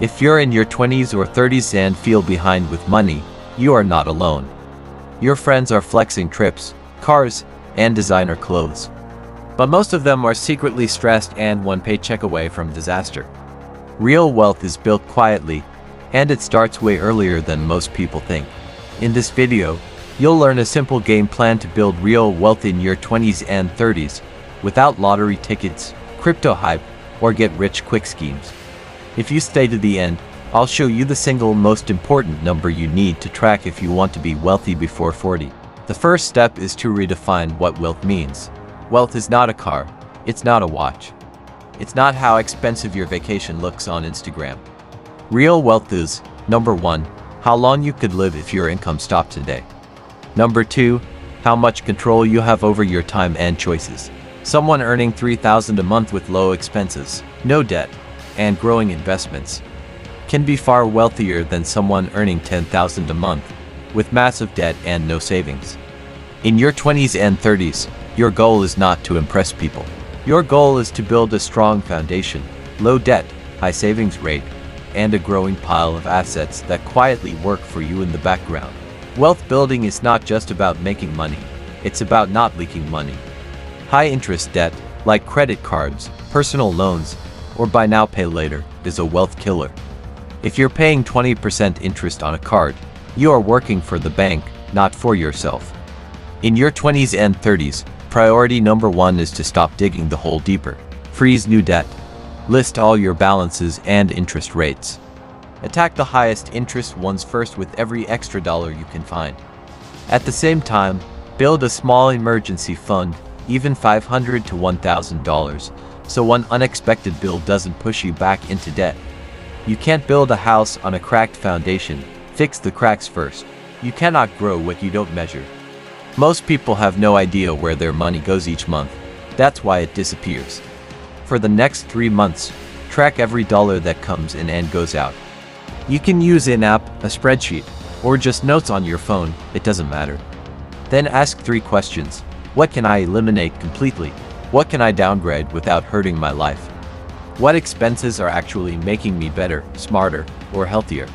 If you're in your 20s or 30s and feel behind with money, you are not alone. Your friends are flexing trips, cars, and designer clothes. But most of them are secretly stressed and one paycheck away from disaster. Real wealth is built quietly, and it starts way earlier than most people think. In this video, you'll learn a simple game plan to build real wealth in your 20s and 30s without lottery tickets, crypto hype, or get-rich-quick schemes. If you stay to the end, I'll show you the single most important number you need to track if you want to be wealthy before 40. The first step is to redefine what wealth means. Wealth is not a car, it's not a watch. It's not how expensive your vacation looks on Instagram. Real wealth is, number 1, how long you could live if your income stopped today. Number 2, how much control you have over your time and choices. Someone earning $3,000 a month with low expenses, no debt, and growing investments can be far wealthier than someone earning $10,000 a month with massive debt and no savings. In your 20s and 30s, your goal is not to impress people. Your goal is to build a strong foundation, low debt, high savings rate, and a growing pile of assets that quietly work for you in the background. Wealth building is not just about making money, it's about not leaking money. High interest debt, like credit cards, personal loans, or buy now pay later, is a wealth killer. If you're paying 20% interest on a card, you are working for the bank, not for yourself. In your 20s and 30s, priority number 1 is to stop digging the hole deeper. Freeze new debt. List all your balances and interest rates. Attack the highest interest ones first with every extra dollar you can find. At the same time, build a small emergency fund, even $500 to $1,000, so one unexpected bill doesn't push you back into debt. You can't build a house on a cracked foundation. Fix the cracks first. You cannot grow what you don't measure. Most people have no idea where their money goes each month. That's why it disappears. For the next 3 months, track every dollar that comes in and goes out. You can use in-app, a spreadsheet, or just notes on your phone, it doesn't matter. Then ask 3 questions. What can I eliminate completely? What can I downgrade without hurting my life? What expenses are actually making me better, smarter, or healthier?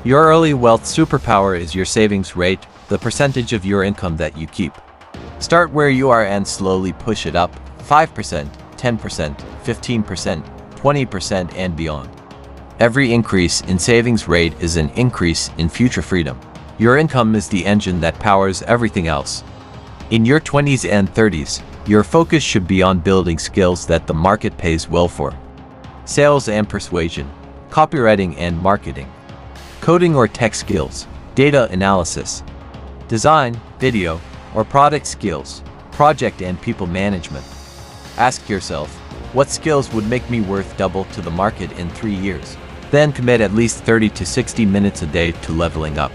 Your early wealth superpower is your savings rate, the percentage of your income that you keep. Start where you are and slowly push it up, 5%, 10%, 15%, 20%, and beyond. Every increase in savings rate is an increase in future freedom. Your income is the engine that powers everything else. In your 20s and 30s, your focus should be on building skills that the market pays well for. Sales and persuasion, copywriting and marketing, coding or tech skills, data analysis, design, video, or product skills, project and people management. Ask yourself, what skills would make me worth double to the market in 3 years? Then commit at least 30 to 60 minutes a day to leveling up.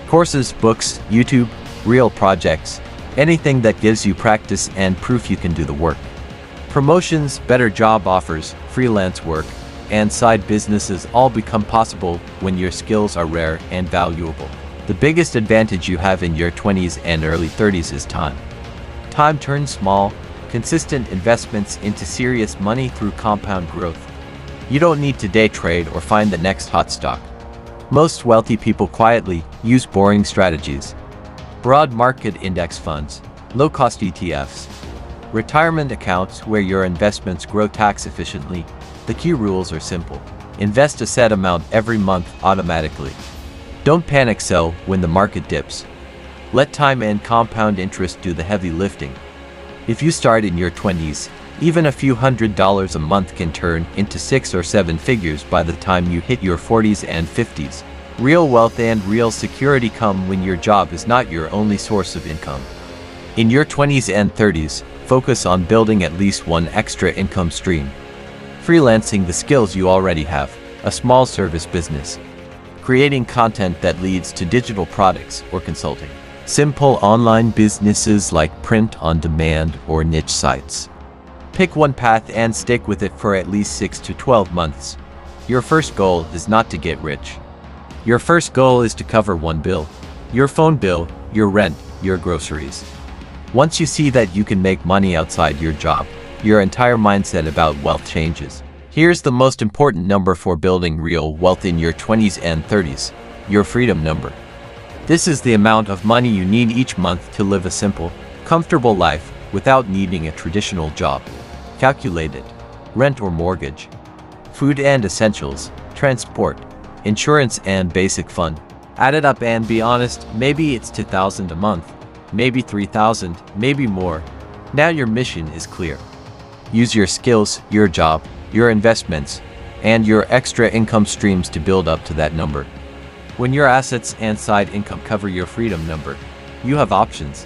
Courses, books, YouTube, real projects, anything that gives you practice and proof you can do the work. Promotions, better job offers, freelance work, and side businesses all become possible when your skills are rare and valuable. The biggest advantage you have in your 20s and early 30s is time. Time turns small, consistent investments into serious money through compound growth. You don't need to day trade or find the next hot stock. Most wealthy people quietly use boring strategies. Broad market index funds, low-cost ETFs, retirement accounts where your investments grow tax efficiently. The key rules are simple. Invest a set amount every month automatically. Don't panic sell when the market dips. Let time and compound interest do the heavy lifting. If you start in your 20s, even a few $100s a month can turn into 6 or 7 figures by the time you hit your 40s and 50s. Real wealth and real security come when your job is not your only source of income. In your 20s and 30s, focus on building at least one extra income stream. Freelancing the skills you already have, a small service business. Creating content that leads to digital products or consulting. Simple online businesses like print on demand or niche sites. Pick one path and stick with it for at least 6 to 12 months. Your first goal is not to get rich. Your first goal is to cover one bill. Your phone bill, your rent, your groceries. Once you see that you can make money outside your job, your entire mindset about wealth changes. Here's the most important number for building real wealth in your 20s and 30s, your freedom number. This is the amount of money you need each month to live a simple, comfortable life without needing a traditional job. Calculate it. Rent or mortgage, food and essentials, transport, insurance and basic fund. Add it up and be honest, maybe it's $2,000 a month, maybe $3,000, maybe more. Now your mission is clear. Use your skills, your job, your investments, and your extra income streams to build up to that number. When your assets and side income cover your freedom number, you have options.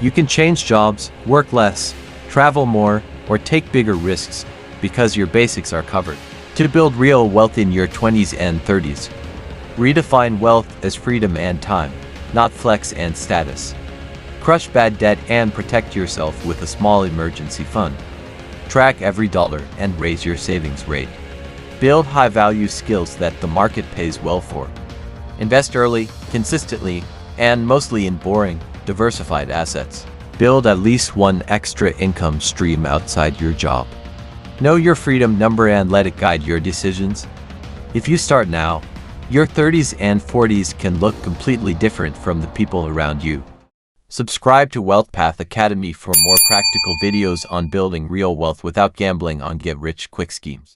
You can change jobs, work less, travel more, or take bigger risks because your basics are covered. To build real wealth in your 20s and 30s, redefine wealth as freedom and time, not flex and status. Crush bad debt and protect yourself with a small emergency fund. Track every dollar and raise your savings rate. Build high-value skills that the market pays well for. Invest early, consistently, and mostly in boring, diversified assets. Build at least one extra income stream outside your job. Know your freedom number and let it guide your decisions. If you start now, your 30s and 40s can look completely different from the people around you. Subscribe to WealthPath Academy for more practical videos on building real wealth without gambling on get-rich-quick schemes.